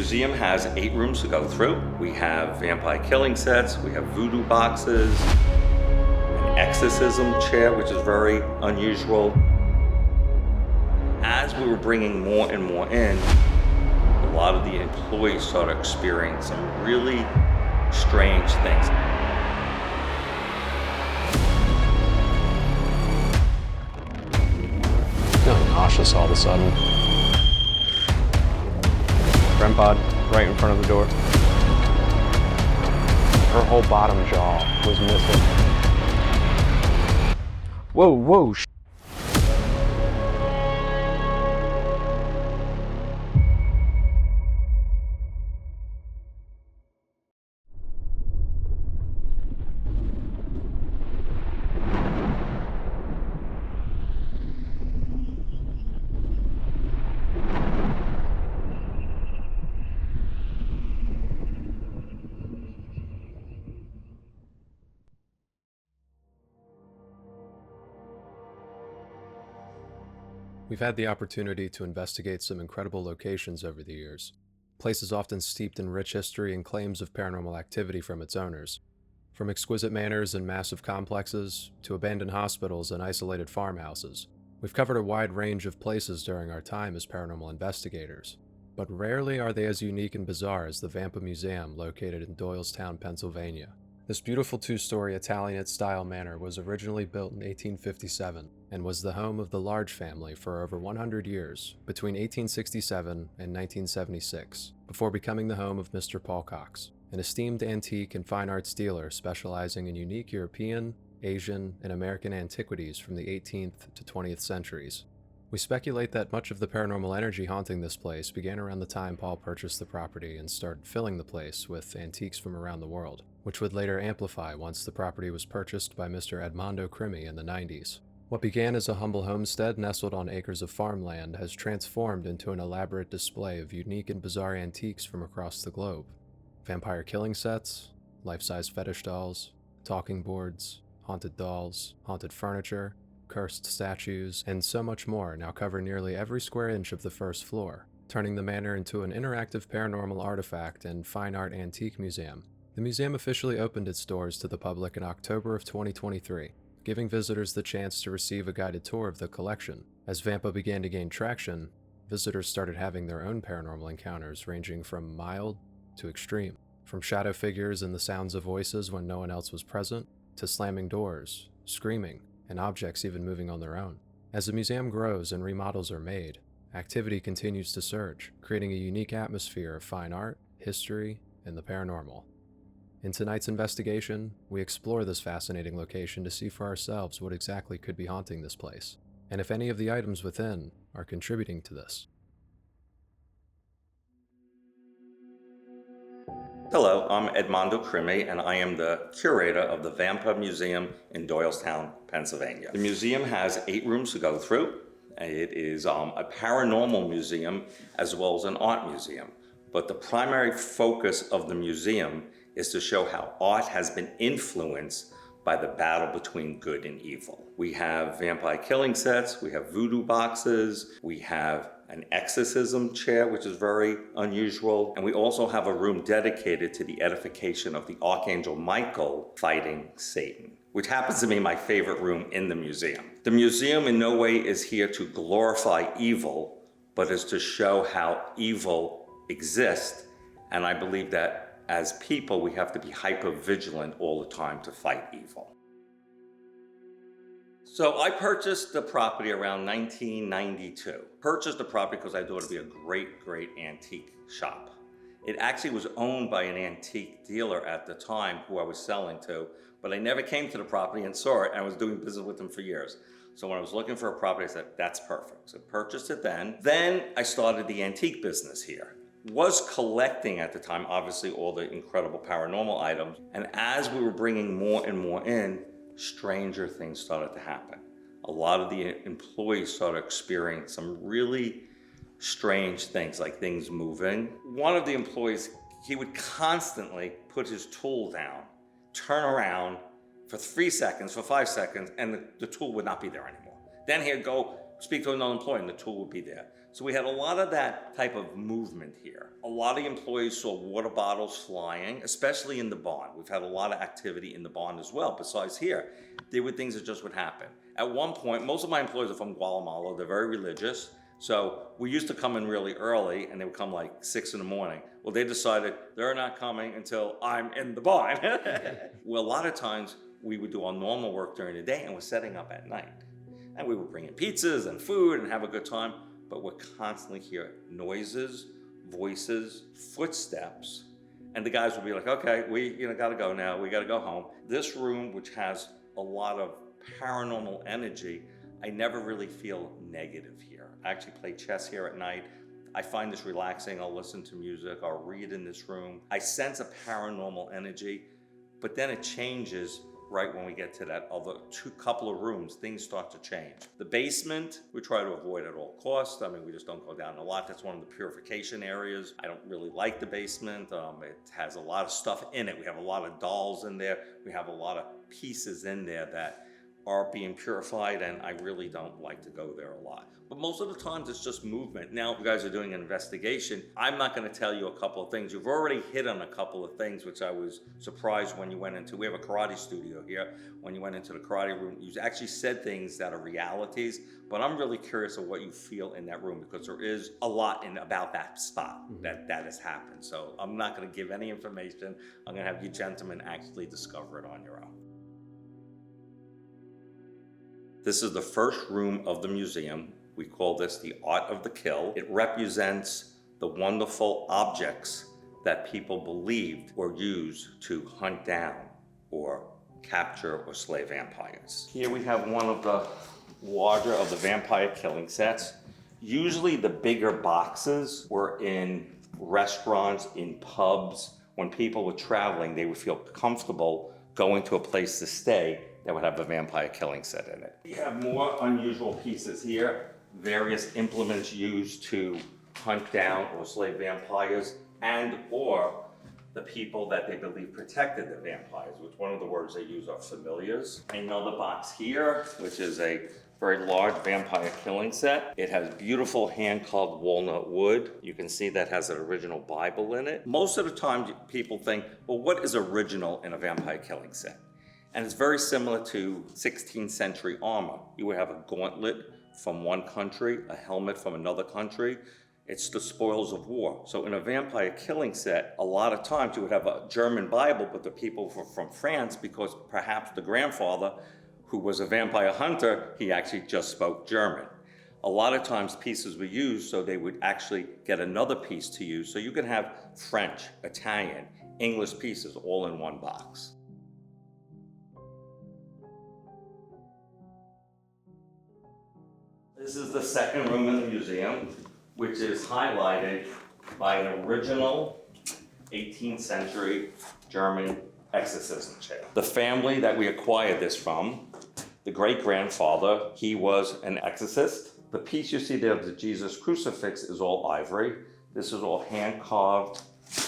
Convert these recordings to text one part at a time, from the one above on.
museum has 8 rooms to go through. We have vampire killing sets, we have voodoo boxes, an exorcism chair, which is very unusual. As we were bringing more and more in, a lot of the employees started experiencing some really strange things. Feeling nauseous all of a sudden. REM pod right in front of the door. Her whole bottom jaw was missing. Whoa, We've had the opportunity to investigate some incredible locations over the years, places often steeped in rich history and claims of paranormal activity from its owners. From exquisite manors and massive complexes, to abandoned hospitals and isolated farmhouses, we've covered a wide range of places during our time as paranormal investigators. But rarely are they as unique and bizarre as the Vampa Museum located in Doylestown, Pennsylvania. This beautiful 2-story Italianate-style manor was originally built in 1857 and was the home of the Large family for over 100 years, between 1867 and 1976, before becoming the home of Mr. Paul Cox, an esteemed antique and fine arts dealer specializing in unique European, Asian, and American antiquities from the 18th to 20th centuries. We speculate that much of the paranormal energy haunting this place began around the time Paul purchased the property and started filling the place with antiques from around the world, which would later amplify once the property was purchased by Mr. Edmondo Crimi in the 90s. What began as a humble homestead nestled on acres of farmland has transformed into an elaborate display of unique and bizarre antiques from across the globe. Vampire killing sets, life-size fetish dolls, talking boards, haunted dolls, haunted furniture, cursed statues, and so much more now cover nearly every square inch of the first floor, turning the manor into an interactive paranormal artifact and fine art antique museum. The museum officially opened its doors to the public in October of 2023, giving visitors the chance to receive a guided tour of the collection. As Vampa began to gain traction, visitors started having their own paranormal encounters ranging from mild to extreme, from shadow figures and the sounds of voices when no one else was present, to slamming doors, screaming, and objects even moving on their own. As the museum grows and remodels are made, activity continues to surge, creating a unique atmosphere of fine art, history, and the paranormal. In tonight's investigation, we explore this fascinating location to see for ourselves what exactly could be haunting this place, and if any of the items within are contributing to this. Hello, I'm Edmondo Crimi, and I am the curator of the Vampa Museum in Doylestown, Pennsylvania. The museum has 8 rooms to go through. It is a paranormal museum as well as an art museum. But the primary focus of the museum is to show how art has been influenced by the battle between good and evil. We have vampire killing sets, we have voodoo boxes, we have an exorcism chair, which is very unusual, and we also have a room dedicated to the edification of the Archangel Michael fighting Satan, which happens to be my favorite room in the museum. The museum in no way is here to glorify evil, but is to show how evil exists, and I believe that as people, we have to be hyper-vigilant all the time to fight evil. So I purchased the property around 1992. Purchased the property because I thought it'd be a great antique shop. It actually was owned by an antique dealer at the time who I was selling to, but I never came to the property and saw it, and I was doing business with them for years. So when I was looking for a property, I said, that's perfect. So I purchased it then. Then I started the antique business here. Was collecting at the time, obviously, all the incredible paranormal items. And as we were bringing more and more in, stranger things started to happen. A lot of the employees started experiencing some really strange things, like things moving. One of the employees, he would constantly put his tool down, turn around for 3 seconds, for 5 seconds, and the tool would not be there anymore. Then he'd go speak to another employee and the tool would be there. So we had a lot of that type of movement here. A lot of employees saw water bottles flying, especially in the barn. We've had a lot of activity in the barn as well, besides here. There were things that just would happen. At one point, most of my employees are from Guatemala. They're very religious. So we used to come in really early, and they would come like 6 in the morning. Well, they decided they're not coming until I'm in the barn. Well, a lot of times we would do our normal work during the day, and we're setting up at night. And we would bring in pizzas and food and have a good time. But we're constantly hearing noises, voices, footsteps, and the guys would be like, okay, we gotta go now, we gotta go home. This room, which has a lot of paranormal energy, I never really feel negative here. I actually play chess here at night. I find this relaxing. I'll listen to music, I'll read in this room. I sense a paranormal energy, but then it changes right when we get to that other couple of rooms. Things start to change. The basement, we try to avoid at all costs. I mean, we just don't go down a lot. That's one of the purification areas. I don't really like the basement. It has a lot of stuff in it. We have a lot of dolls in there. We have a lot of pieces in there that are being purified, and I really don't like to go there a lot. But most of the times it's just movement. Now, you guys are doing an investigation. I'm not gonna tell you a couple of things. You've already hit on a couple of things, which I was surprised when you went into. We have a karate studio here. When you went into the karate room, you actually said things that are realities, but I'm really curious of what you feel in that room, because there is a lot about that spot that has happened. So I'm not gonna give any information. I'm gonna have you gentlemen actually discover it on your own. This is the first room of the museum. We call this the Art of the Kill. It represents the wonderful objects that people believed were used to hunt down or capture or slay vampires. Here we have one of the larger of the vampire killing sets. Usually the bigger boxes were in restaurants, in pubs. When people were traveling, they would feel comfortable going to a place to stay that would have a vampire killing set in it. We have more unusual pieces here, various implements used to hunt down or slay vampires, and or the people that they believe protected the vampires, which one of the words they use are familiars. Another box here, which is a very large vampire killing set. It has beautiful hand-carved walnut wood. You can see that has an original Bible in it. Most of the time people think, well, what is original in a vampire killing set? And it's very similar to 16th century armor. You would have a gauntlet from one country, a helmet from another country. It's the spoils of war. So in a vampire killing set, a lot of times you would have a German Bible, but the people were from France, because perhaps the grandfather, who was a vampire hunter, he actually just spoke German. A lot of times pieces were used so they would actually get another piece to use. So you could have French, Italian, English pieces all in one box. This is the second room in the museum, which is highlighted by an original 18th century German exorcism chair. The family that we acquired this from, the great-grandfather, he was an exorcist. The piece you see there of the Jesus crucifix is all ivory. This is all hand-carved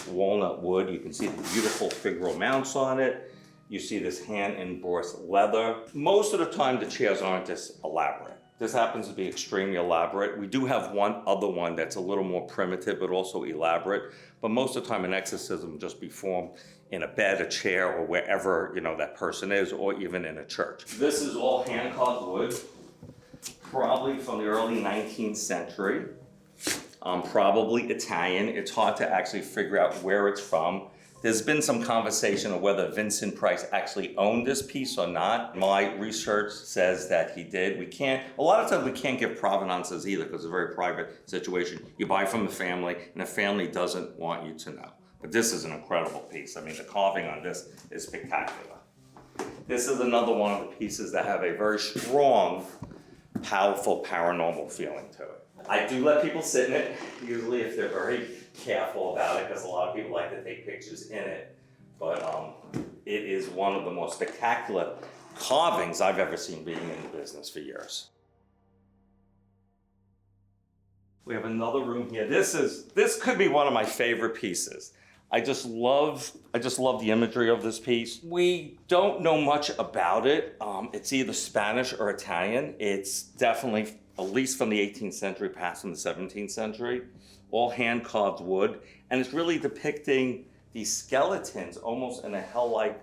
walnut wood. You can see the beautiful figural mounts on it. You see this hand-embossed leather. Most of the time, the chairs aren't this elaborate. This happens to be extremely elaborate. We do have one other one that's a little more primitive, but also elaborate. But most of the time, an exorcism will just be formed in a bed, a chair, or wherever that person is, or even in a church. This is all hand-carved wood, probably from the early 19th century, probably Italian. It's hard to actually figure out where it's from. There's been some conversation of whether Vincent Price actually owned this piece or not. My research says that he did. A lot of times we can't give provenances either, because it's a very private situation. You buy from the family, and the family doesn't want you to know. But this is an incredible piece. I mean, the carving on this is spectacular. This is another one of the pieces that have a very strong, powerful paranormal feeling to it. I do let people sit in it, usually if they're very careful about it, because a lot of people like to take pictures in it. But it is one of the most spectacular carvings I've ever seen being in the business for years. We have another room here. This could be one of my favorite pieces. I just love the imagery of this piece. We don't know much about it. It's either Spanish or Italian. It's definitely, at least from the 18th century, past from the 17th century, all hand-carved wood. And it's really depicting these skeletons almost in a hell-like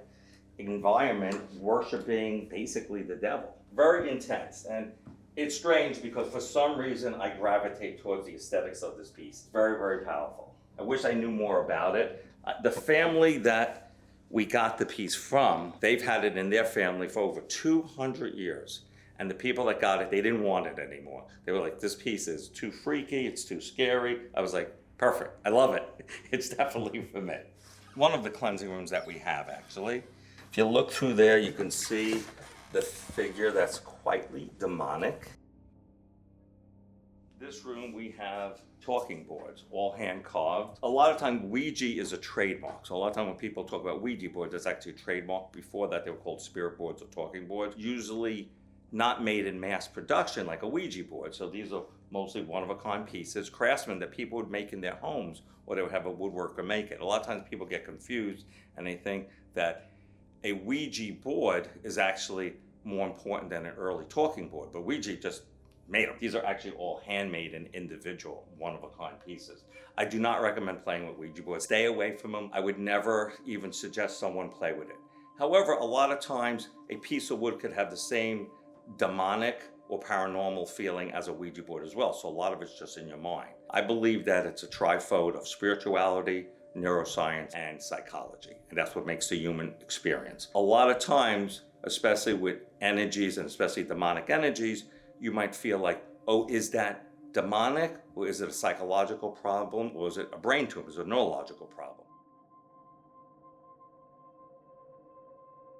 environment, worshiping basically the devil. Very intense. And it's strange because for some reason I gravitate towards the aesthetics of this piece. Very, very powerful. I wish I knew more about it. The family that we got the piece from, they've had it in their family for over 200 years. And the people that got it, they didn't want it anymore. They were like, this piece is too freaky, it's too scary. I was like, perfect, I love it. It's definitely for me. One of the cleansing rooms that we have, actually. If you look through there, you can see the figure that's quietly demonic. This room we have talking boards, all hand carved. A lot of times Ouija is a trademark. So a lot of time when people talk about Ouija boards, it's actually a trademark. Before that they were called spirit boards or talking boards. Usually not made in mass production like a Ouija board. So these are mostly one-of-a-kind pieces, craftsmen that people would make in their homes, or they would have a woodworker make it. A lot of times people get confused and they think that a Ouija board is actually more important than an early talking board, but Ouija just made them. These are actually all handmade and individual, one-of-a-kind pieces. I do not recommend playing with Ouija boards. Stay away from them. I would never even suggest someone play with it. However, a lot of times a piece of wood could have the same demonic or paranormal feeling as a Ouija board as well. So a lot of it's just in your mind. I believe that it's a trifold of spirituality, neuroscience, and psychology. And that's what makes the human experience. A lot of times, especially with energies and especially demonic energies, you might feel like, oh, is that demonic? Or is it a psychological problem? Or is it a brain tumor? Is it a neurological problem?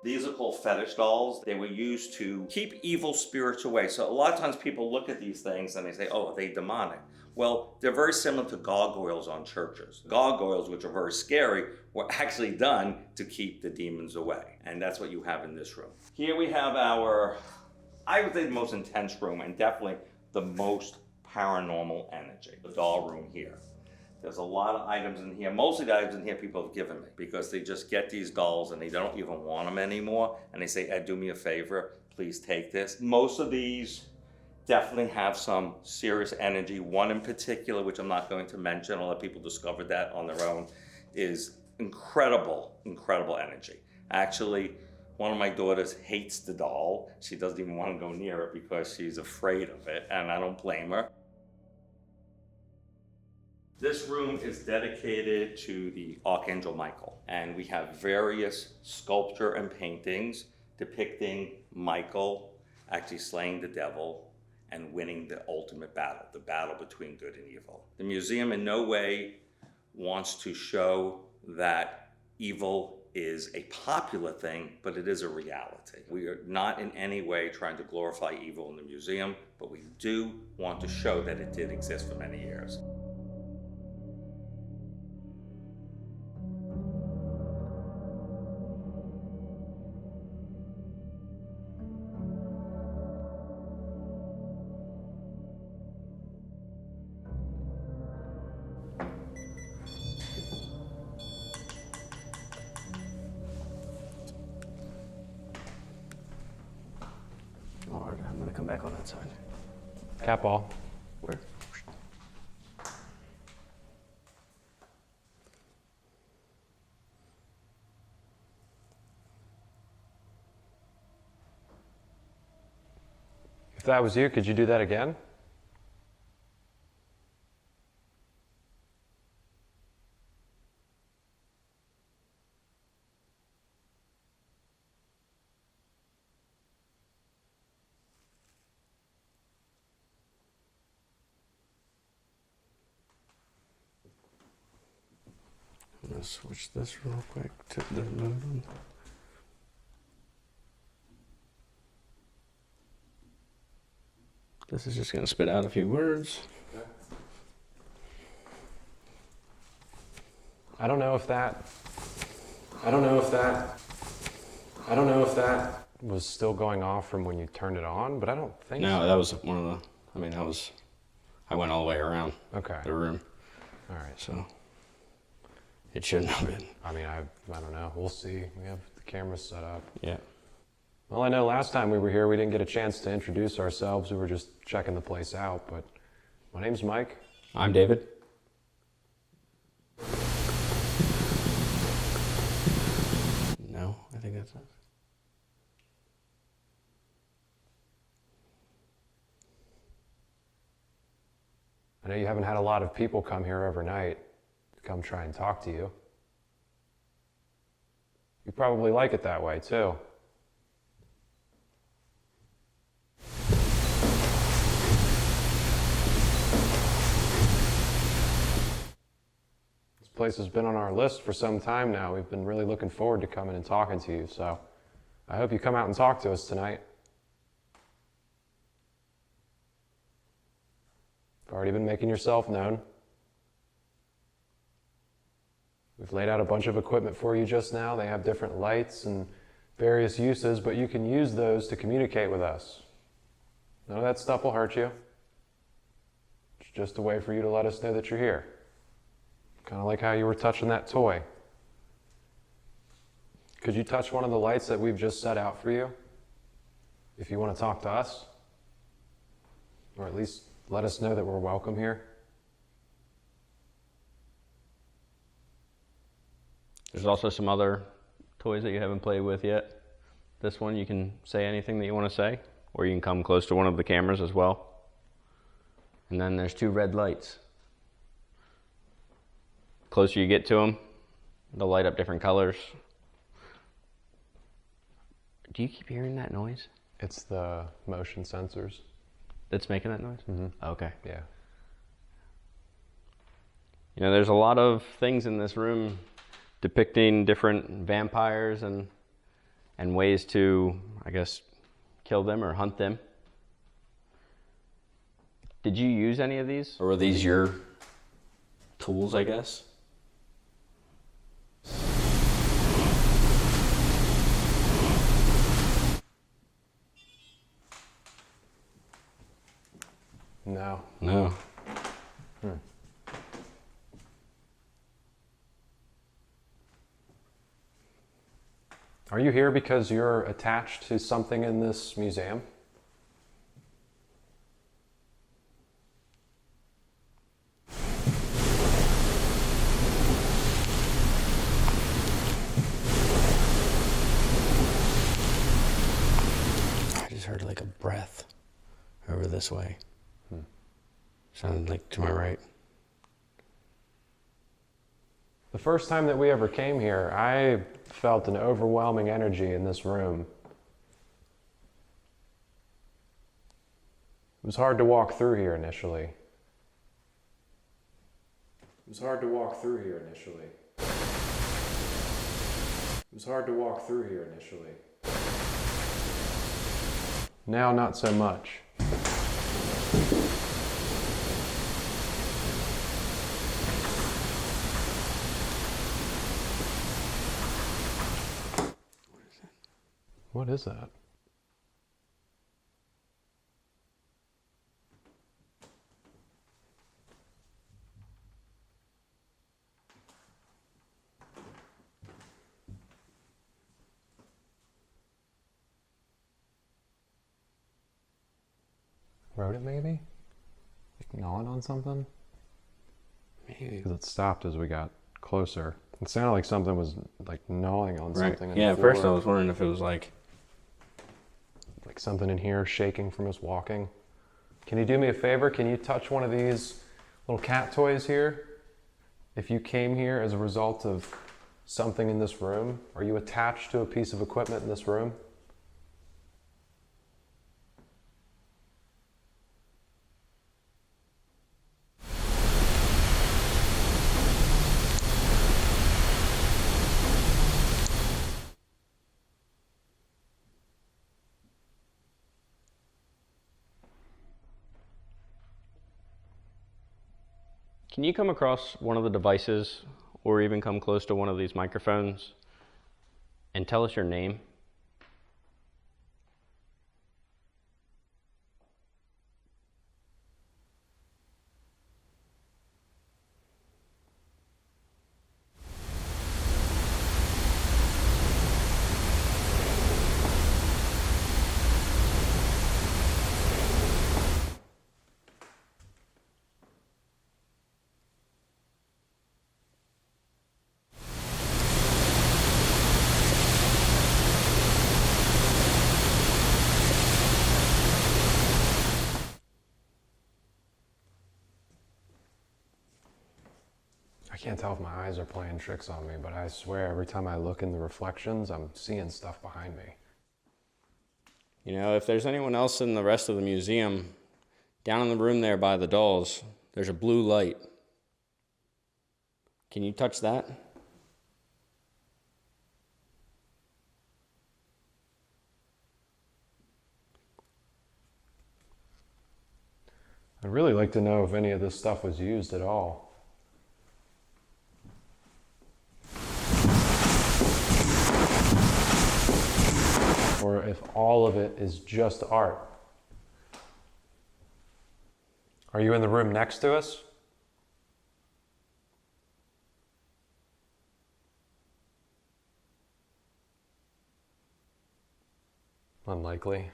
These are called fetish dolls. They were used to keep evil spirits away. So a lot of times people look at these things and they say, oh, are they demonic? Well, they're very similar to gargoyles on churches. Gargoyles, which are very scary, were actually done to keep the demons away. And that's what you have in this room. Here we have our, I would say, the most intense room and definitely the most paranormal energy. The doll room here. There's a lot of items in here. Mostly the items in here people have given me because they just get these dolls and they don't even want them anymore. And they say, Ed, do me a favor, please take this. Most of these definitely have some serious energy. One in particular, which I'm not going to mention, a lot of people discovered that on their own, is incredible, incredible energy. Actually, one of my daughters hates the doll. She doesn't even want to go near it because she's afraid of it, and I don't blame her. This room is dedicated to the Archangel Michael, and we have various sculpture and paintings depicting Michael actually slaying the devil and winning the ultimate battle, the battle between good and evil. The museum in no way wants to show that evil is a popular thing, but it is a reality. We are not in any way trying to glorify evil in the museum, but we do want to show that it did exist for many years. I'm gonna come back on that side. Cat ball. Where? If that was you, could you do that again? I'm gonna switch this real quick to the moon. This is just gonna spit out a few words. I don't know if that was still going off from when you turned it on, but I don't think so. No, that was one of the, I went all the way around Okay. the room. All right. So, It shouldn't have been. I mean, I don't know. We'll see. We have the cameras set up. Yeah. Well, I know last time we were here, we didn't get a chance to introduce ourselves. We were just checking the place out, but my name's Mike. I'm David. No, I think that's it. I know you haven't had a lot of people come here overnight to come try and talk to you. You probably like it that way, too. This place has been on our list for some time now. We've been really looking forward to coming and talking to you, so I hope you come out and talk to us tonight. You've already been making yourself known. We've laid out a bunch of equipment for you just now. They have different lights and various uses, but you can use those to communicate with us. None of that stuff will hurt you. It's just a way for you to let us know that you're here. Kind of like how you were touching that toy. Could you touch one of the lights that we've just set out for you? If you want to talk to us? Or at least let us know that we're welcome here? There's also some other toys that you haven't played with yet. This one, you can say anything that you want to say, or you can come close to one of the cameras as well. And then there's 2 red lights. The closer you get to them, they'll light up different colors. Do you keep hearing that noise? It's the motion sensors. That's making that noise? Mm-hmm. Okay. Yeah. You know, there's a lot of things in this room depicting different vampires and ways to, I guess, kill them or hunt them. Did you use any of these? Or were these your tools, I guess? No. No. Are you here because you're attached to something in this museum? I just heard like a breath over this way. Sounded like to my right. The first time that we ever came here, I felt an overwhelming energy in this room. It was hard to walk through here initially. It was hard to walk through here initially. It was hard to walk through here initially. Now, not so much. What is that? Wrote it maybe? Like gnawing on something? Maybe. Because it stopped as we got closer. It sounded like something was like gnawing on something. Yeah, at first I was wondering if it was like something in here shaking from us walking. Can you do me a favor? Can you touch one of these little cat toys here? If you came here as a result of something in this room, are you attached to a piece of equipment in this room? Can you come across one of the devices or even come close to one of these microphones and tell us your name? can't tell if my eyes are playing tricks on me, but I swear every time I look in the reflections, I'm seeing stuff behind me. You know, if there's anyone else in the rest of the museum, down in the room there by the dolls, there's a blue light. Can you touch that? I'd really like to know if any of this stuff was used at all. Or if all of it is just art. Are you in the room next to us? Unlikely.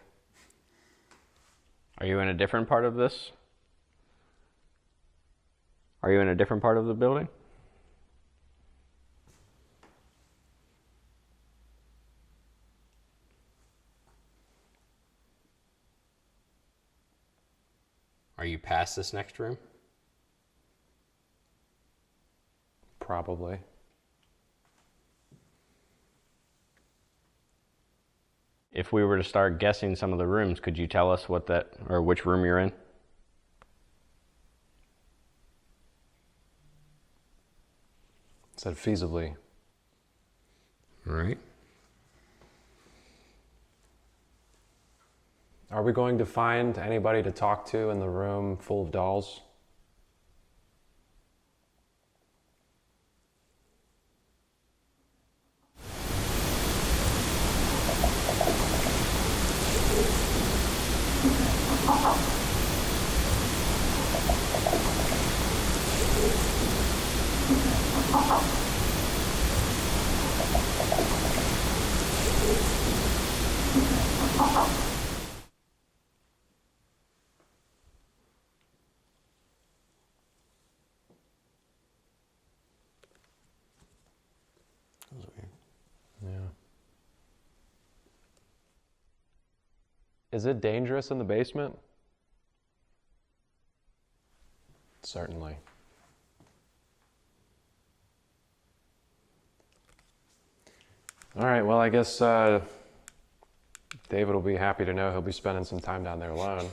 Are you in a different part of this? Are you in a different part of the building? Are you past this next room? Probably. If we were to start guessing some of the rooms, could you tell us what that, or which room you're in? Said feasibly. All right. Are we going to find anybody to talk to in the room full of dolls? Yeah. Is it dangerous in the basement? Certainly. All right, well, I guess David will be happy to know he'll be spending some time down there alone.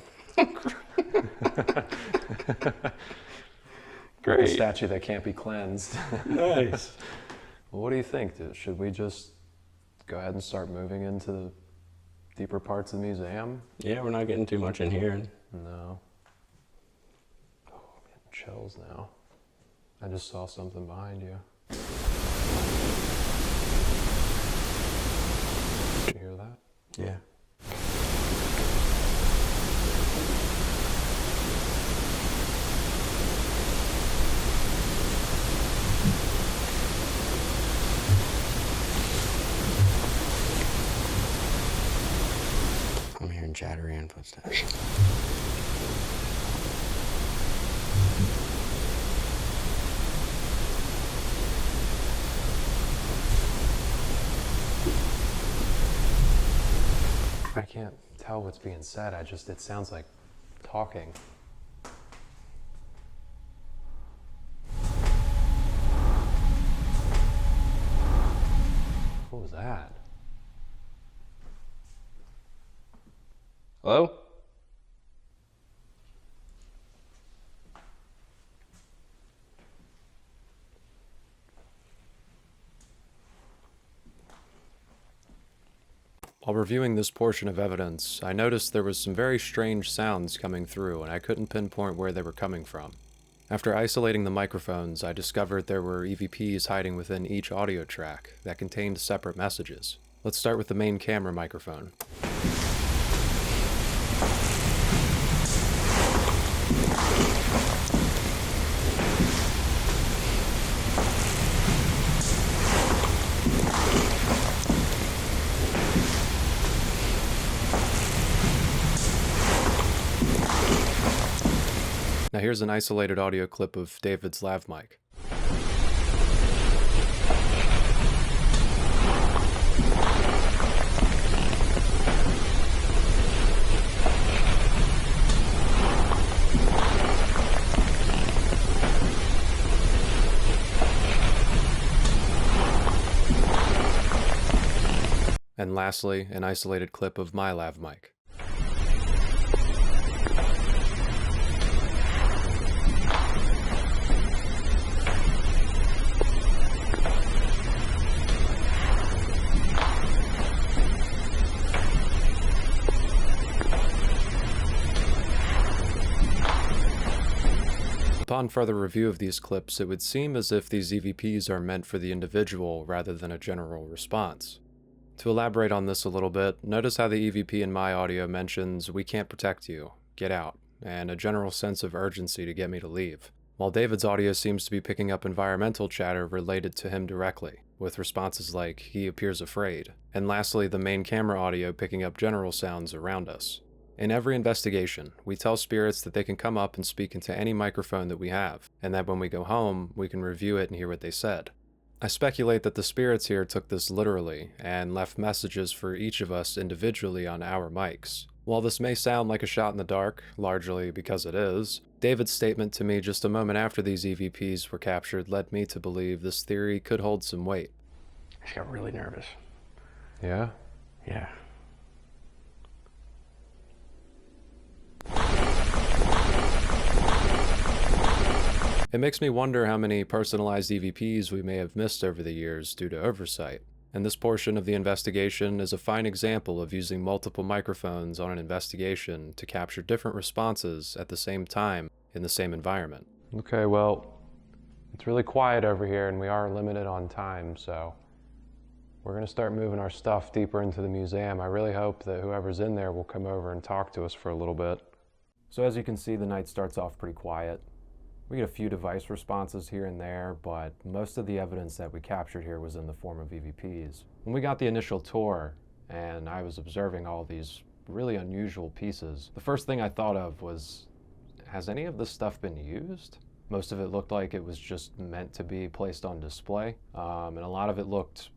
Great. A statue that can't be cleansed. Nice. Well, what do you think? Should we just go ahead and start moving into the deeper parts of the museum? Yeah, we're not getting too much in here. No. Oh, I'm getting chills now. I just saw something behind you. Did you hear that? Yeah. I'm hearing chattering footsteps. I can't tell what's being said. It sounds like talking. What was that? Hello? While reviewing this portion of evidence, I noticed there was some very strange sounds coming through, and I couldn't pinpoint where they were coming from. After isolating the microphones, I discovered there were EVPs hiding within each audio track that contained separate messages. Let's start with the main camera microphone. Now here's an isolated audio clip of David's lav mic. And lastly, an isolated clip of my lav mic. Upon further review of these clips, it would seem as if these EVPs are meant for the individual rather than a general response. To elaborate on this a little bit, notice how the EVP in my audio mentions, "We can't protect you, get out," and a general sense of urgency to get me to leave, while David's audio seems to be picking up environmental chatter related to him directly, with responses like, "He appears afraid," and lastly the main camera audio picking up general sounds around us. In every investigation, we tell spirits that they can come up and speak into any microphone that we have, and that when we go home, we can review it and hear what they said. I speculate that the spirits here took this literally and left messages for each of us individually on our mics. While this may sound like a shot in the dark, largely because it is, David's statement to me just a moment after these EVPs were captured led me to believe this theory could hold some weight. I just got really nervous. Yeah? Yeah. It makes me wonder how many personalized EVPs we may have missed over the years due to oversight, and this portion of the investigation is a fine example of using multiple microphones on an investigation to capture different responses at the same time in the same environment. Okay, well, it's really quiet over here and we are limited on time, so we're going to start moving our stuff deeper into the museum. I really hope that whoever's in there will come over and talk to us for a little bit. So as you can see, the night starts off pretty quiet. We get a few device responses here and there, but most of the evidence that we captured here was in the form of EVPs. When we got the initial tour, and I was observing all these really unusual pieces, the first thing I thought of was, has any of this stuff been used? Most of it looked like it was just meant to be placed on display, and a lot of it looked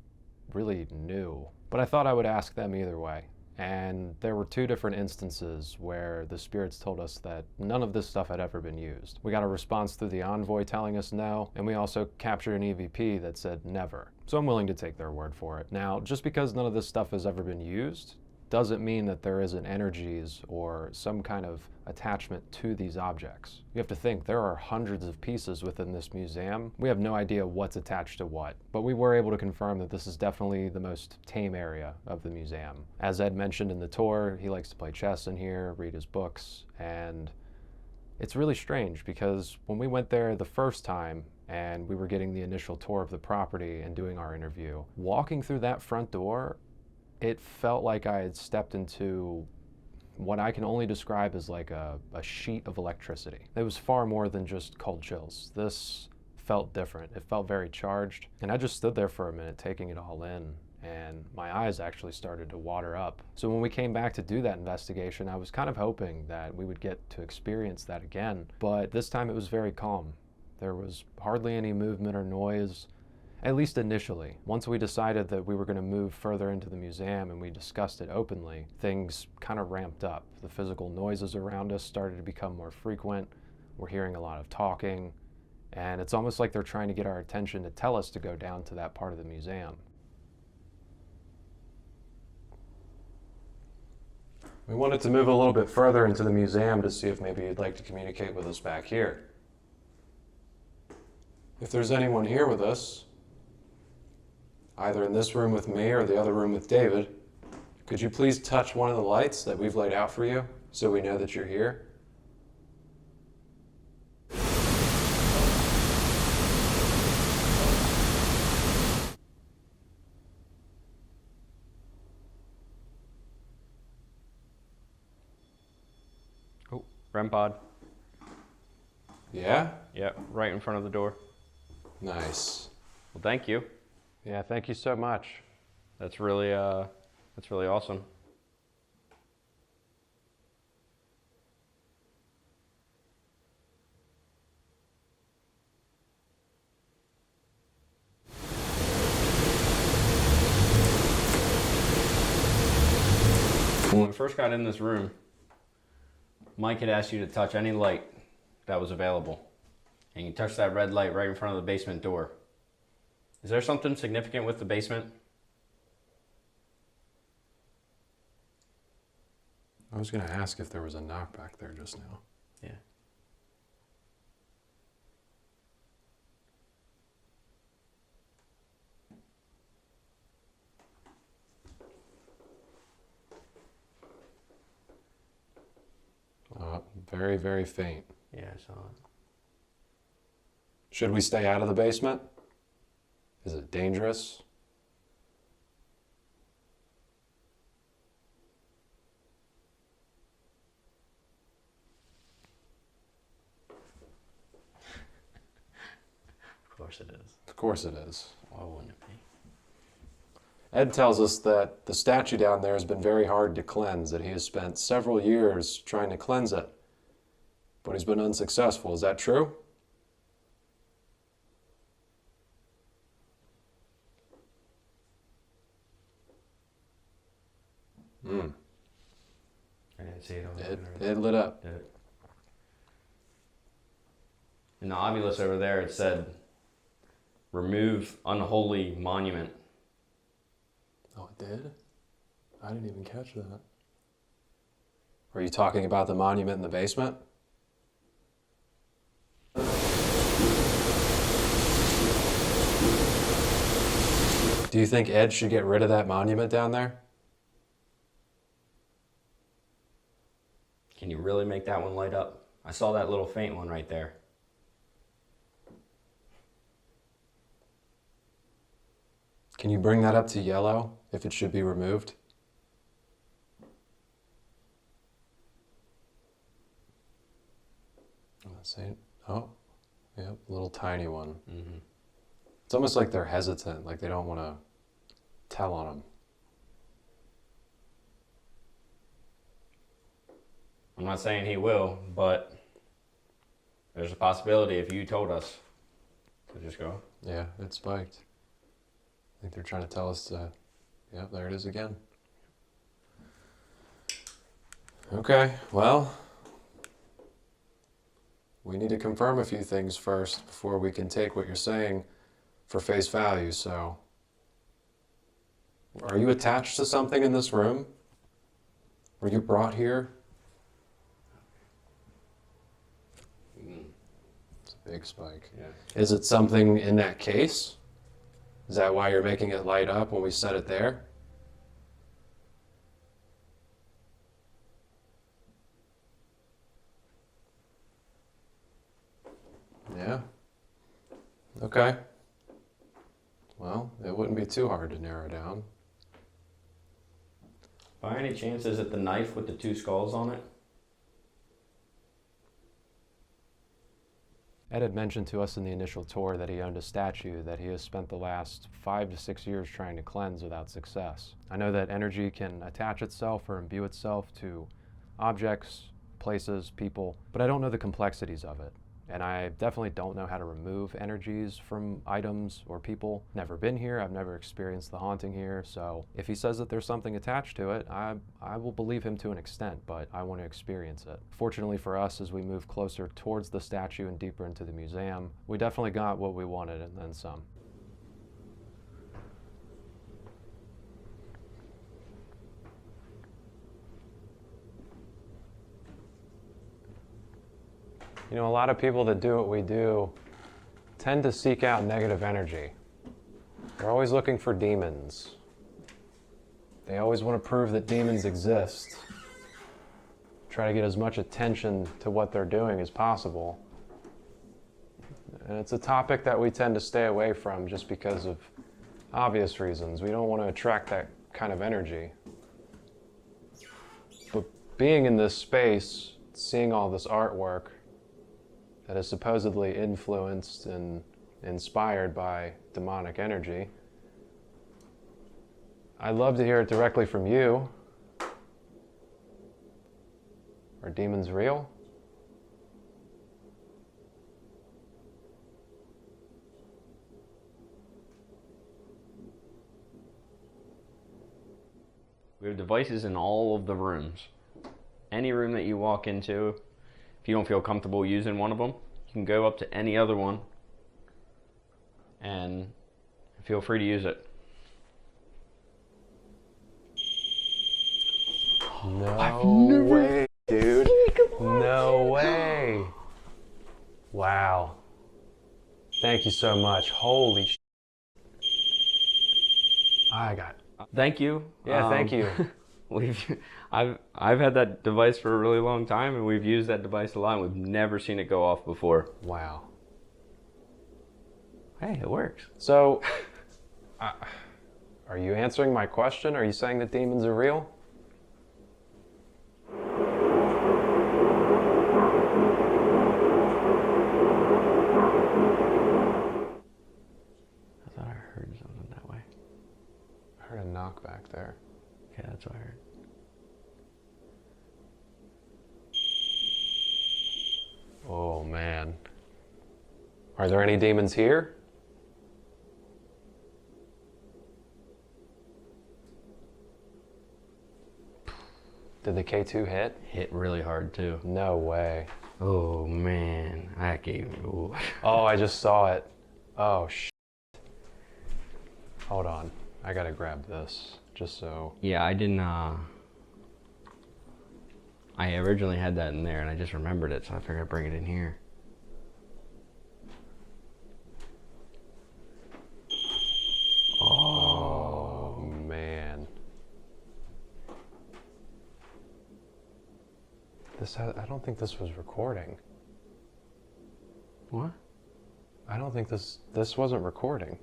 really new. But I thought I would ask them either way. And there were two different instances where the spirits told us that none of this stuff had ever been used. We got a response through the envoy telling us no, and we also captured an EVP that said never. So I'm willing to take their word for it. Now, just because none of this stuff has ever been used doesn't mean that there isn't energies or some kind of attachment to these objects. You have to think, there are hundreds of pieces within this museum. We have no idea what's attached to what, but we were able to confirm that this is definitely the most tame area of the museum. As Ed mentioned in the tour, he likes to play chess in here, read his books, and it's really strange because when we went there the first time and we were getting the initial tour of the property and doing our interview, walking through that front door, it felt like I had stepped into what I can only describe as like a sheet of electricity. It was far more than just cold chills. This felt different. It felt very charged. And I just stood there for a minute taking it all in, and my eyes actually started to water up. So when we came back to do that investigation, I was kind of hoping that we would get to experience that again. But this time it was very calm. There was hardly any movement or noise. At least initially. Once we decided that we were going to move further into the museum and we discussed it openly, things kind of ramped up. The physical noises around us started to become more frequent. We're hearing a lot of talking, and it's almost like they're trying to get our attention to tell us to go down to that part of the museum. We wanted to move a little bit further into the museum to see if maybe you'd like to communicate with us back here. If there's anyone here with us, either in this room with me or the other room with David, could you please touch one of the lights that we've laid out for you so we know that you're here? Oh, REM pod. Yeah? Yeah, right in front of the door. Nice. Well, thank you. Yeah, thank you so much. That's really awesome. When we first got in this room, Mike had asked you to touch any light that was available. And you touched that red light right in front of the basement door. Is there something significant with the basement? I was going to ask if there was a knock back there just now. Yeah. Very, very faint. Yeah, I saw it. Should we stay out of the basement? Is it dangerous? Of course it is. Of course it is. Why wouldn't it be? Ed tells us that the statue down there has been very hard to cleanse, that he has spent several years trying to cleanse it, but he's been unsuccessful. Is that true? I didn't see it on It lit up. Did it? In the obulus over there, it said, remove unholy monument. Oh, it did? I didn't even catch that. Are you talking about the monument in the basement? Do you think Ed should get rid of that monument down there? Can you really make that one light up? I saw that little faint one right there. Can you bring that up to yellow if it should be removed? Let's see. Oh, yep, little tiny one. Mm-hmm. It's almost like they're hesitant, like they don't want to tell on him. I'm not saying he will, but there's a possibility if you told us to just go. Yeah, it spiked. I think they're trying to tell us to, yep, there it is again. Okay, well, we need to confirm a few things first before we can take what you're saying for face value, so. Are you attached to something in this room? Were you brought here? It's a big spike. Yeah. Is it something in that case? Is that why you're making it light up when we set it there? Yeah. Okay. Well, it wouldn't be too hard to narrow down. By any chance, is it the knife with the two skulls on it? Ed had mentioned to us in the initial tour that he owned a statue that he has spent the last 5 to 6 years trying to cleanse without success. I know that energy can attach itself or imbue itself to objects, places, people, but I don't know the complexities of it. And I definitely don't know how to remove energies from items or people. Never been here, I've never experienced the haunting here, so if he says that there's something attached to it, I will believe him to an extent, but I want to experience it. Fortunately for us, as we move closer towards the statue and deeper into the museum, we definitely got what we wanted and then some. You know, a lot of people that do what we do tend to seek out negative energy. They're always looking for demons. They always want to prove that demons exist. Try to get as much attention to what they're doing as possible. And it's a topic that we tend to stay away from just because of obvious reasons. We don't want to attract that kind of energy. But being in this space, seeing all this artwork, that is supposedly influenced and inspired by demonic energy. I'd love to hear it directly from you. Are demons real? We have devices in all of the rooms. Any room that you walk into, if you don't feel comfortable using one of them, you can go up to any other one and feel free to use it. No way, dude. No way. Wow. Thank you so much. Holy sh**. I got it. Thank you. Yeah, thank you. I've had that device for a really long time, and we've used that device a lot, and we've never seen it go off before. Wow. Hey, it works. So, are you answering my question? Are you saying that demons are real? I thought I heard something that way. I heard a knock back there. Okay, that's what I heard. Oh, man. Are there any demons here? Did the K2 hit? Hit really hard too. No way. Oh man, that gave me. Ooh. Oh, I just saw it. Oh, Hold on. I gotta grab this, just so. Yeah, I didn't. I originally had that in there, and I just remembered it, so I figured I'd bring it in here. Oh, man. I don't think this was recording. What? I don't think this wasn't recording.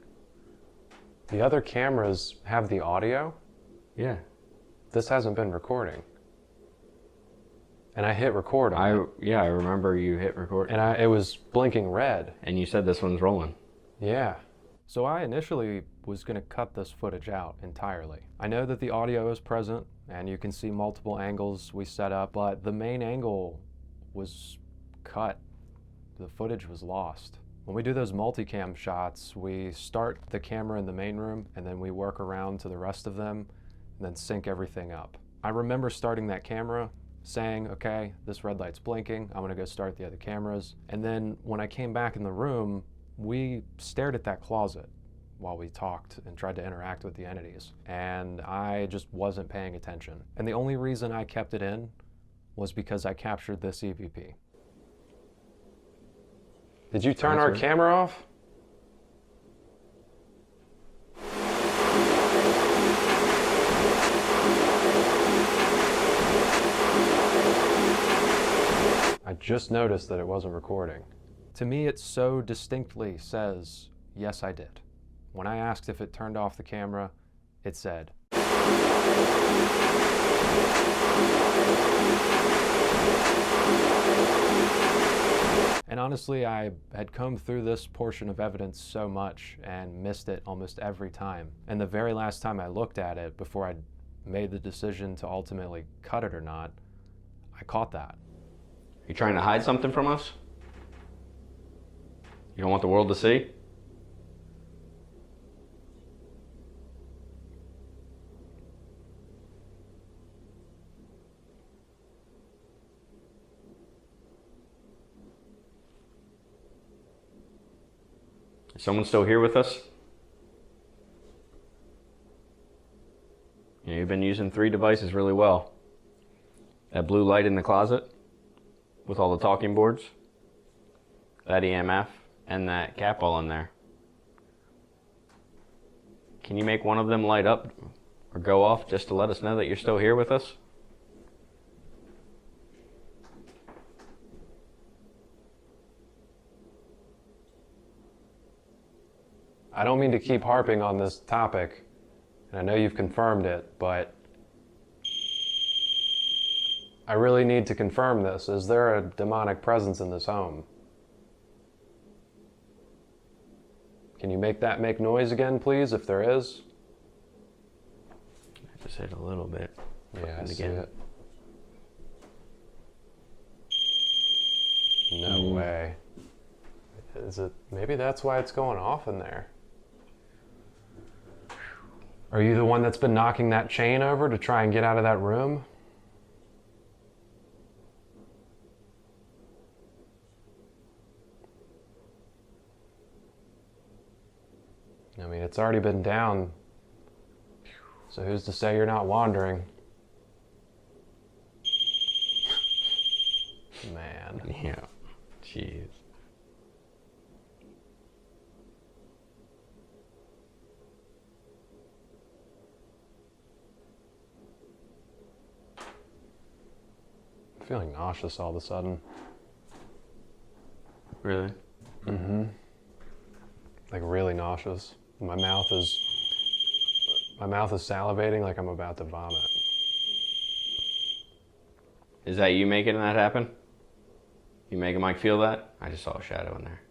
The other cameras have the audio. Yeah. This hasn't been recording. And I hit record on it. Yeah, I remember you hit record. And it was blinking red. And you said this one's rolling. Yeah. So I initially was going to cut this footage out entirely. I know that the audio is present and you can see multiple angles we set up, but the main angle was cut. The footage was lost. When we do those multicam shots, we start the camera in the main room and then we work around to the rest of them and then sync everything up. I remember starting that camera saying, okay, this red light's blinking, I'm gonna go start the other cameras. And then when I came back in the room, we stared at that closet while we talked and tried to interact with the entities. And I just wasn't paying attention. And the only reason I kept it in was because I captured this EVP. Did you turn our camera off? I just noticed that it wasn't recording. To me, it so distinctly says, yes, I did. When I asked if it turned off the camera, it said. And honestly, I had combed through this portion of evidence so much and missed it almost every time. And the very last time I looked at it before I made the decision to ultimately cut it or not, I caught that. You trying to hide something from us? You don't want the world to see? Is someone still here with us? Yeah, you've been using 3 devices really well. That blue light in the closet with all the talking boards, that EMF, and that cat ball in there. Can you make one of them light up or go off just to let us know that you're still here with us? I don't mean to keep harping on this topic, and I know you've confirmed it, but I really need to confirm this. Is there a demonic presence in this home? Can you make that make noise again, please, if there is? I just hit a little bit. Yeah, I see again. it. No way. Is it? Maybe that's why it's going off in there. Are you the one that's been knocking that chain over to try and get out of that room? I mean, it's already been down, so who's to say you're not wandering? Man. Yeah. Jeez. I'm feeling nauseous all of a sudden. Really? Mm-hmm. Like really nauseous. My mouth is salivating like I'm about to vomit. Is that you making that happen? You making Mike feel that? I just saw a shadow in there.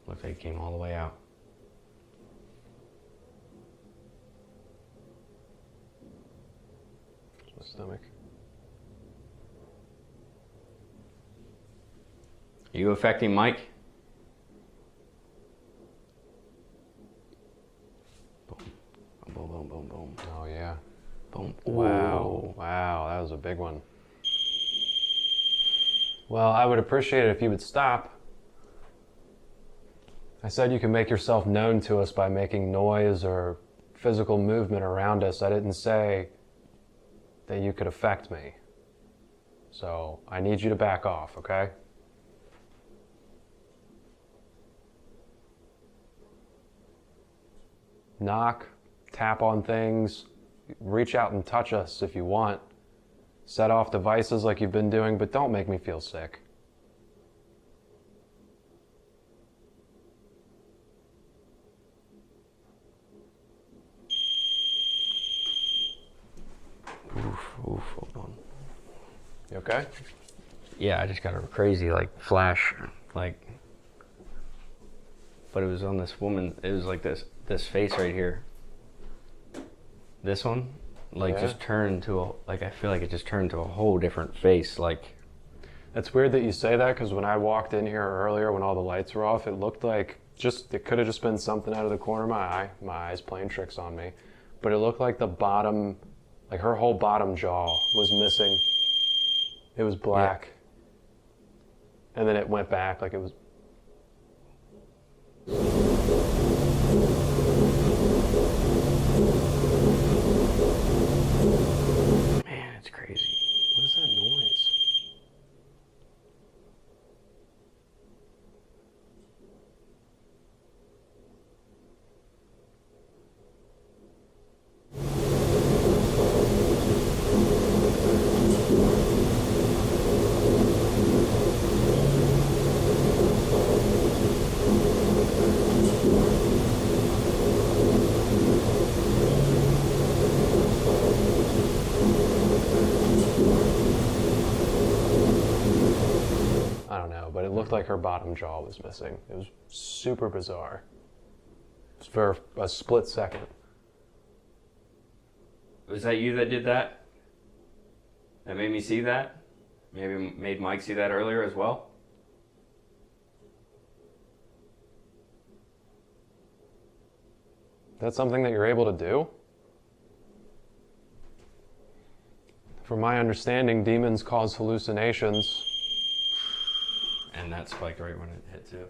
Looks like it came all the way out. My stomach. Are you affecting Mike? Boom. Boom, boom, boom, boom. Oh yeah. Boom. Wow. Wow, that was a big one. Well, I would appreciate it if you would stop. I said you can make yourself known to us by making noise or physical movement around us. I didn't say that you could affect me. So I need you to back off, okay? Knock, tap on things, reach out and touch us if you want. Set off devices like you've been doing, but don't make me feel sick. Oof, hold on. You okay? Yeah, I just got a crazy flash, but it was on this woman. It was like this face right here. This one, Yeah. just turned to I feel like it just turned to a whole different face. It's weird that you say that because when I walked in here earlier, when all the lights were off, it looked like it could have just been something out of the corner of my eye. My eyes playing tricks on me, but it looked like the bottom, like her whole bottom jaw was missing. It was black, and then it went back like it was. Man, it's crazy. What is that noise? I don't know, but it looked like her bottom jaw was missing. It was super bizarre. For a split second. Was that you that did that? That made me see that? Maybe made Mike see that earlier as well? That's something that you're able to do? From my understanding, demons cause hallucinations. And that spiked right when it hit too.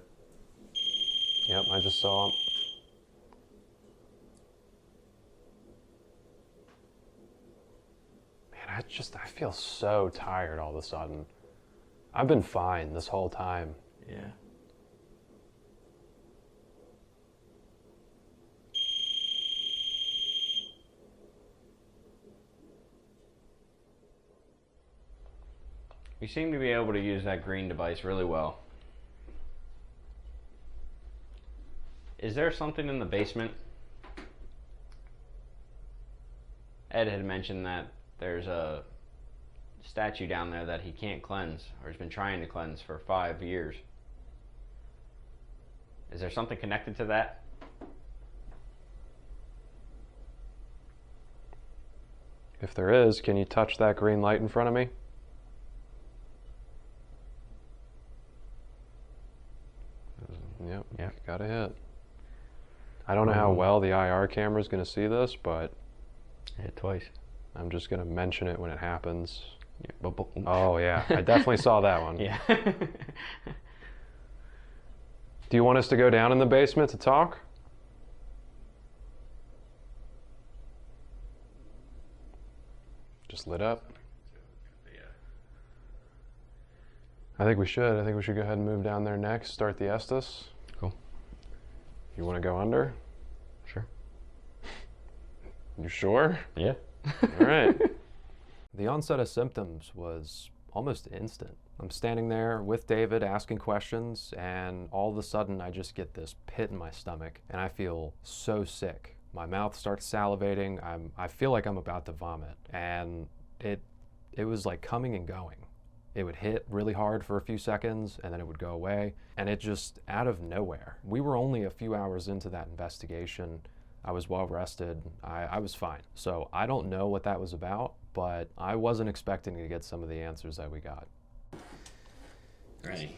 Yep, I just saw him. Man, I feel so tired all of a sudden. I've been fine this whole time. Yeah. You seem to be able to use that green device really well. Is there something in the basement? Ed had mentioned that there's a statue down there that he can't cleanse, or has been trying to cleanse for 5 years. Is there something connected to that? If there is, can you touch that green light in front of me? Yep, got a hit. I don't know how well the IR camera is going to see this, but Hit twice. I'm just going to mention it when it happens. Yeah. Oh yeah, I definitely saw that one. Yeah. Do you want us to go down in the basement to talk? Just lit up. I think we should. I think we should go ahead and move down there next. Start the Estes. Cool. You want to go under? Sure. You sure? Yeah. All right. The onset of symptoms was almost instant. I'm standing there with David asking questions, and all of a sudden I just get this pit in my stomach, and I feel so sick. My mouth starts salivating. I feel like I'm about to vomit, and it was like coming and going. It would hit really hard for a few seconds, and then it would go away, and it just out of nowhere. We were only a few hours into that investigation. I was well rested. I was fine. So I don't know what that was about, but I wasn't expecting to get some of the answers that we got. Ready?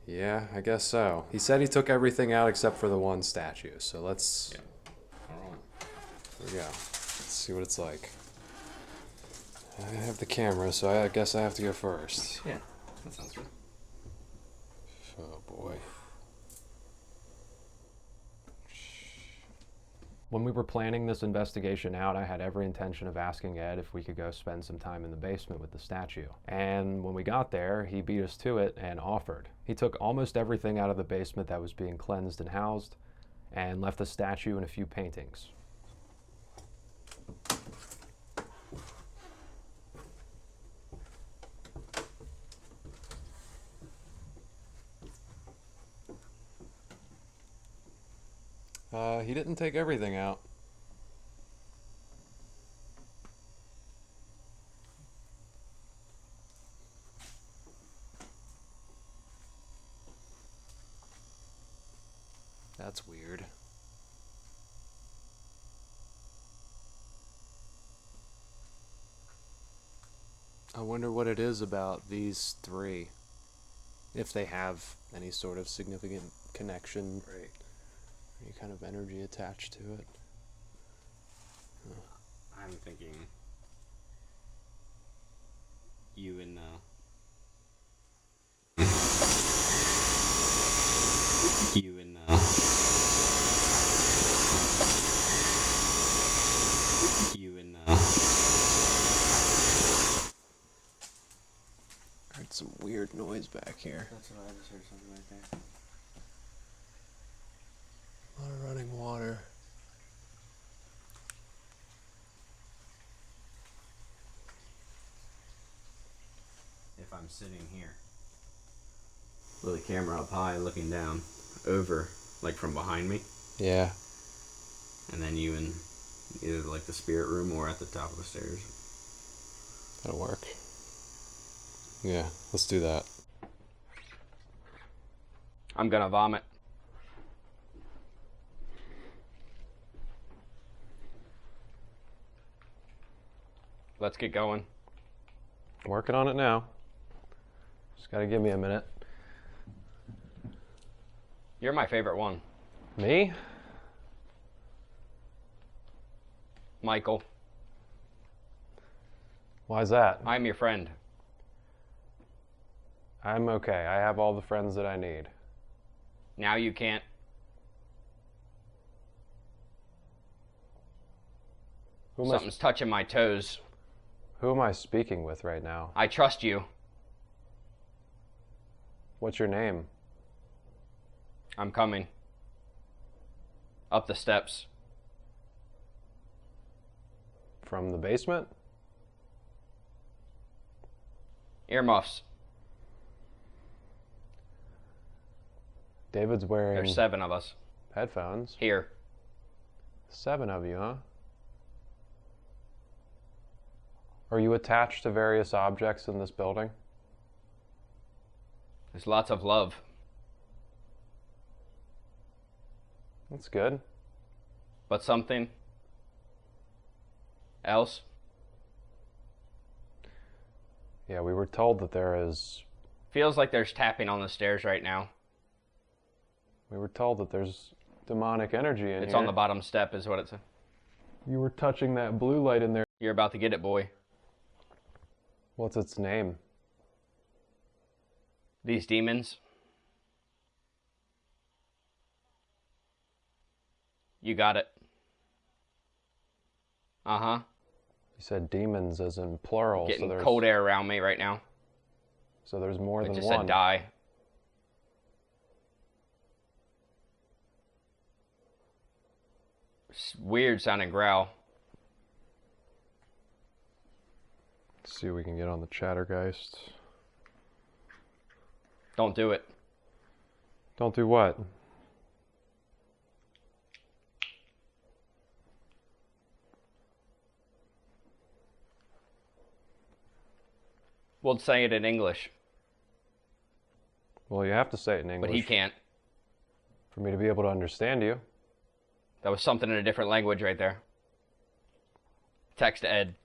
Yeah, I guess so. He said he took everything out except for the one statue. So let's. Yeah. All right. Here we go. Let's see what it's like. I have the camera, so I guess I have to go first. Yeah, that sounds good. Oh boy. When we were planning this investigation out, I had every intention of asking Ed if we could go spend some time in the basement with the statue. And when we got there, he beat us to it and offered. He took almost everything out of the basement that was being cleansed and housed, and left the statue and a few paintings. He didn't take everything out. That's weird. I wonder what it is about these three. If they have any sort of significant connection. Right. Any kind of energy attached to it. I'm thinking you and I heard some weird noise back here. That's what I just heard, something right there. A lot of running water. If I'm sitting here with the camera up high looking down over, like from behind me, Yeah. and then you in either like the spirit room or at the top of the stairs. That'll work. Yeah, let's do that. I'm gonna vomit. Let's get going. Working on it now. Just gotta give me a minute. You're my favorite one. Me? Michael, Why's that? I'm your friend. I'm okay. I have all the friends that I need. Now you can't. Something's touching my toes. Who am I speaking with right now? I trust you. What's your name? I'm coming. Up the steps. From the basement? Earmuffs. David's wearing There's 7 of us. headphones. Here. 7 of you, huh? Are you attached to various objects in this building? There's lots of love. That's good. But something else? Yeah, we were told that there is... Feels like there's tapping on the stairs right now. We were told that there's demonic energy in here. It's on the bottom step is what it said. You were touching that blue light in there. You're about to get it, boy. What's its name? These demons. You got it. Uh-huh. You said demons as in plural. Getting so there's, cold air around me right now. So there's more It than just one. said die. Weird sounding growl. Let's see what we can get on the Chattergeist. Don't do it. Don't do what? We'll say it in English, Well, you have to say it in English but he can't. for me to be able to understand you. That was something in a different language right there. Text Ed.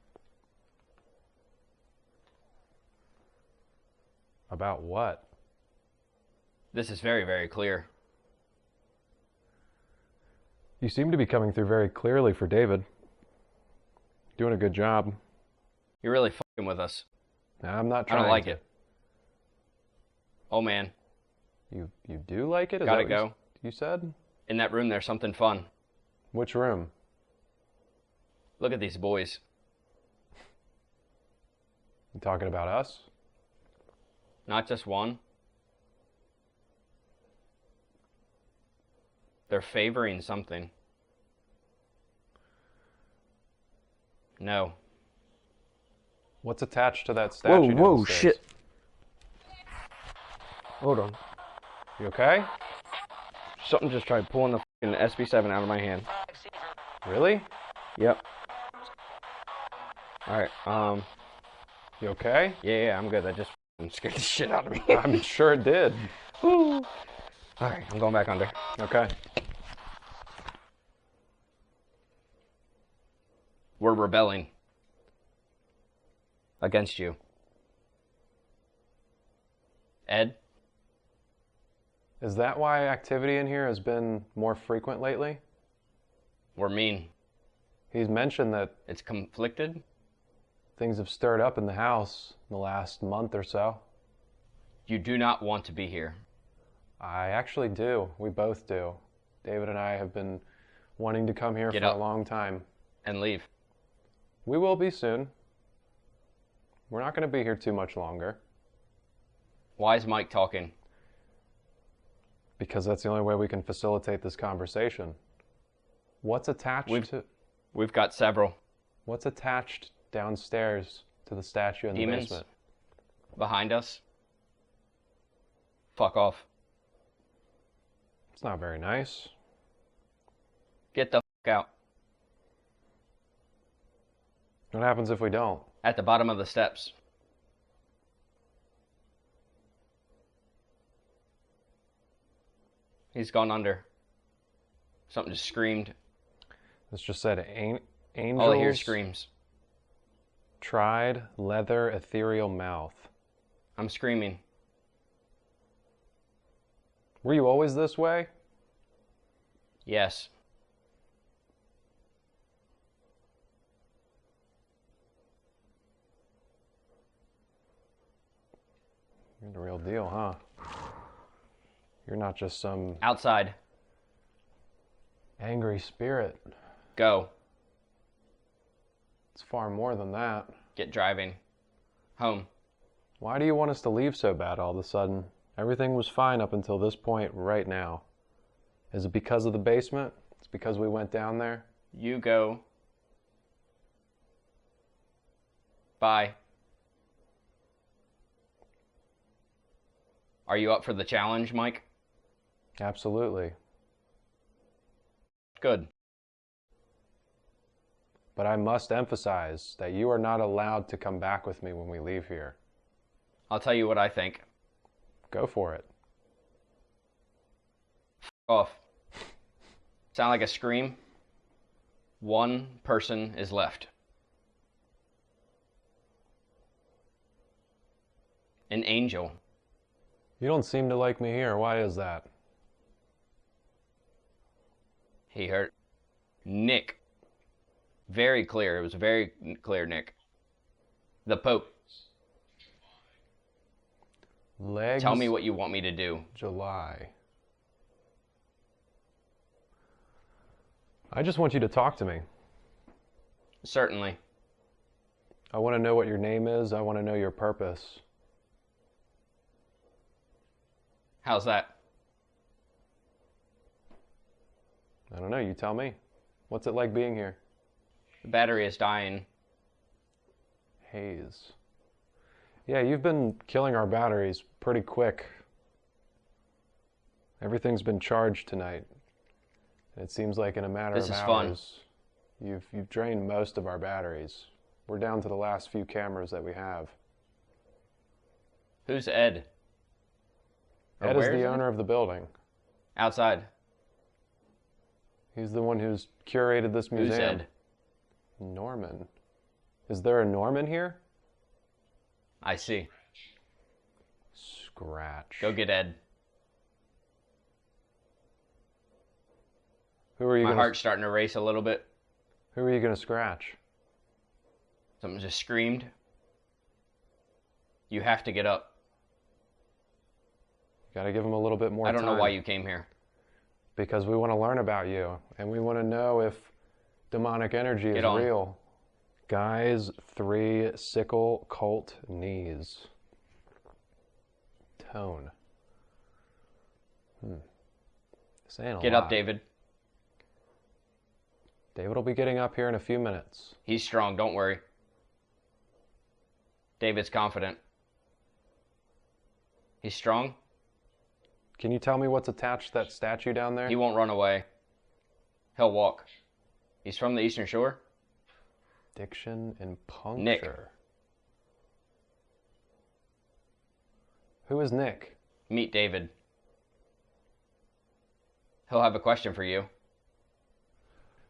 About what? This is very, very clear. You seem to be coming through very clearly for David. Doing a good job. You're really fucking with us. I'm not I trying don't like to. it. Oh man, You do like it? Is gotta that what go. you said? In that room there's something fun. Which room? Look at these boys. You talking about us? Not just one. They're favoring something. No. What's attached to that statue? downstairs? Shit. Hold on. You okay? Something just tried pulling the fucking SB7 out of my hand. Really? Yep. Alright, You okay? yeah, I'm good. That just fucking scared the shit out of me. I'm sure it did. Alright, I'm going back under. Okay. We're rebelling. Against you. Ed? Is that why activity in here has been more frequent lately? We're mean. He's mentioned that It's conflicted? things have stirred up in the house in the last month or so. You do not want to be here. I actually do. We both do. David and I have been wanting to come here Get for up. a long time. And leave. We will be soon. We're not going to be here too much longer Why is Mike talking? because that's the only way we can facilitate this conversation. What's attached We've got several. What's attached downstairs to the statue in the Demons? basement? Behind us. Fuck off. It's not very nice. Get the fuck out. What happens if we don't? At the bottom of the steps. He's gone under. Something just screamed. This just said angels. All I hear is screams. Tried leather ethereal mouth. I'm screaming. Were you always this way? Yes. You're the real deal, huh? You're not just some Outside. angry spirit. Go. It's far more than that. Get driving. Home. Why do you want us to leave so bad all of a sudden? Everything was fine up until this point right now. Is it because of the basement? It's because we went down there? You go. Bye. Are you up for the challenge, Mike? Absolutely. Good. But I must emphasize that you are not allowed to come back with me when we leave here. I'll tell you what I think. Go for it. Off. Sound like a scream? One person is left. An angel. You don't seem to like me here. Why is that? He hurt. Nick. Very clear. It was very clear, Nick. The Pope. Legs. Tell me what you want me to do. July. I just want you to talk to me. Certainly. I want to know what your name is. I want to know your purpose. How's that? I don't know, you tell me. What's it like being here? The battery is dying. Haze. Yeah, you've been killing our batteries pretty quick. Everything's been charged tonight. It seems like in a matter This of is fun. hours, you've drained most of our batteries. We're down to the last few cameras that we have. Who's Ed? Or Ed is where the he? owner of the building. Outside. He's the one who's curated this museum. Who's Ed? Norman. Is there a Norman here? I see. Scratch. Go get Ed. Who are you My gonna, heart's starting to race a little bit. Who are you gonna scratch? Something just screamed. You have to get up. Gotta give him a little bit more time. I don't know why you came here. Because we want to learn about you, and we want to know if demonic energy is Get on. real. Guys, 3 sickle cult knees. Tone. Saying a Get lot. up, David. David will be getting up here in a few minutes. He's strong, don't worry. David's confident. He's strong. Can you tell me what's attached to that statue down there? He won't run away. He'll walk. He's from the Eastern Shore. Diction and puncture. Nick. Who is Nick? Meet David. He'll have a question for you.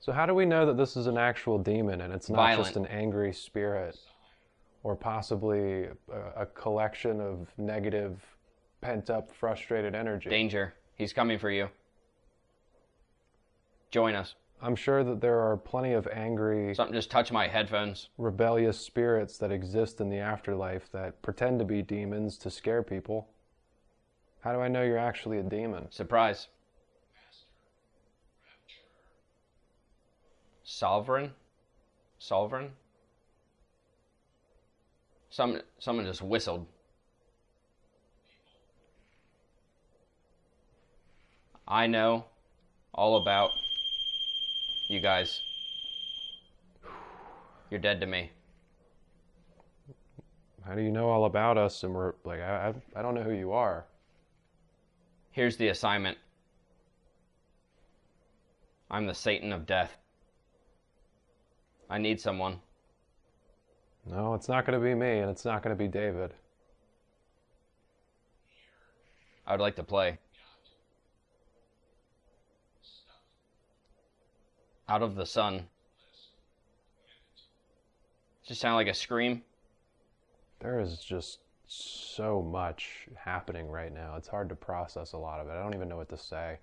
So how do we know that this is an actual demon and it's not Violent. just an angry spirit or possibly a collection of negative, pent-up, frustrated energy? Danger. He's coming for you. Join us. I'm sure that there are plenty of angry, Something just touched my headphones. rebellious spirits that exist in the afterlife that pretend to be demons to scare people. How do I know you're actually a demon? Surprise. Sovereign? Sovereign? Someone just whistled. I know all about you guys. You're dead to me. How do you know all about us? And we're like, I don't know who you are. Here's the assignment. I'm the Satan of death. I need someone. No, it's not going to be me, and it's not going to be David. I would like to play. Out of the sun. Just sound like a scream. There is just so much happening right now. It's hard to process a lot of it. I don't even know what to say.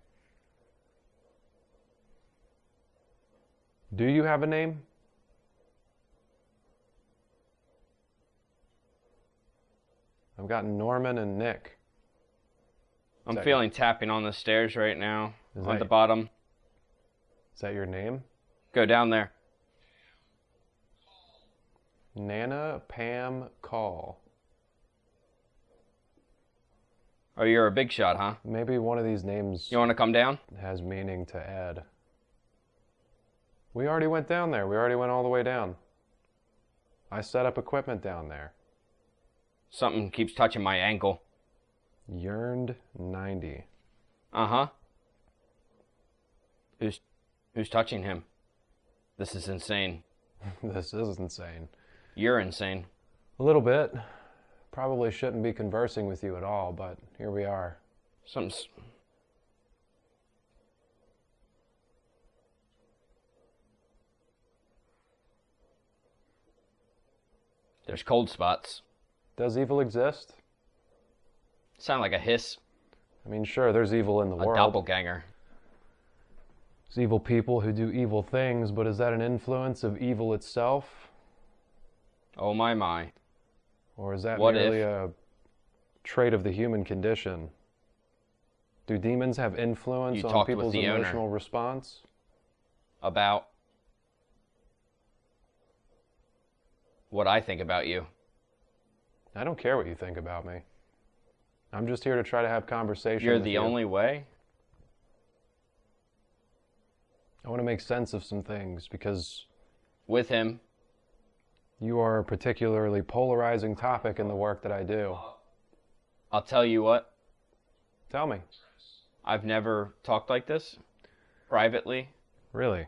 Do you have a name? I've got Norman and Nick. I'm that- feeling tapping on the stairs right now. Is On that- the bottom. Is that your name? Go down there. Nana Pam Call. Oh, you're a big shot, huh? Maybe one of these names You want to come down? has meaning to Ed. We already went down there. We already went all the way down. I set up equipment down there. Something keeps touching my ankle. Yearned 90. Uh-huh. Who's touching him? This is insane. This is insane. You're insane. A little bit. Probably shouldn't be conversing with you at all, but here we are. Something's... There's cold spots. Does evil exist? Sound like a hiss. I mean, sure, there's evil in the A world. doppelganger. There's evil people who do evil things, but is that an influence of evil itself? Oh my. Or is that What merely if- a trait of the human condition? Do demons have influence You on talked with people's the owner. emotional response? About what I think about you. I don't care what you think about me. I'm just here to try to have conversation. You're with the you. only way? I want to make sense of some things because With him. you are a particularly polarizing topic in the work that I do. I'll tell you what, Tell me. I've never talked like this privately. Really?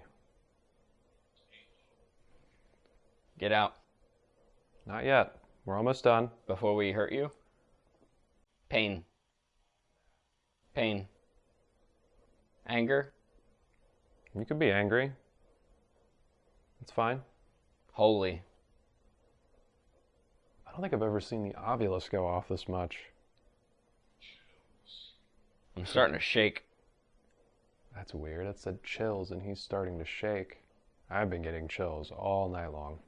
Get out Not yet. We're almost done. before we hurt you. Pain. Pain. Anger. You could be angry. It's fine. Holy. I don't think I've ever seen the ovulus go off this much. I'm starting to shake. That's weird. It said chills and he's starting to shake. I've been getting chills all night long.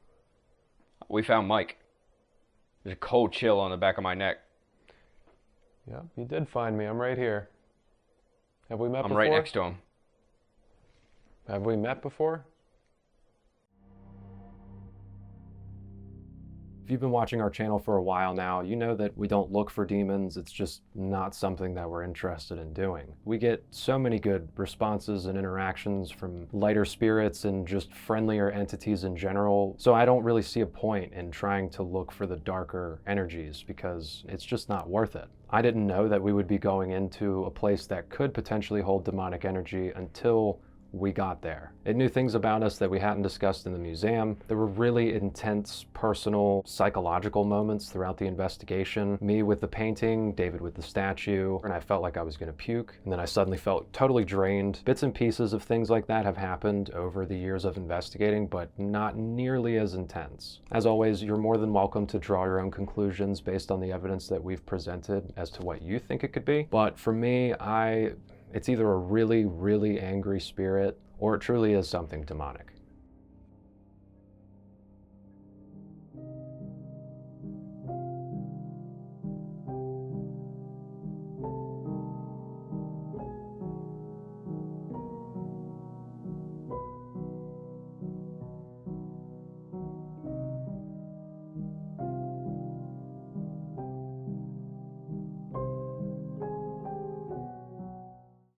We found Mike. There's a cold chill on the back of my neck. Yeah, you did find me. I'm right here. Have we met I'm before? right next to him. Have we met before? If you've been watching our channel for a while now, you know that we don't look for demons. It's just not something that we're interested in doing. We get so many good responses and interactions from lighter spirits and just friendlier entities in general. So I don't really see a point in trying to look for the darker energies because it's just not worth it. I didn't know that we would be going into a place that could potentially hold demonic energy until we got there. It knew things about us that we hadn't discussed in the museum. There were really intense, personal, psychological moments throughout the investigation. Me with the painting, David with the statue, and I felt like I was gonna puke. And then I suddenly felt totally drained. Bits and pieces of things like that have happened over the years of investigating, but not nearly as intense. As always, you're more than welcome to draw your own conclusions based on the evidence that we've presented as to what you think it could be. But for me, it's either a really, really angry spirit or it truly is something demonic.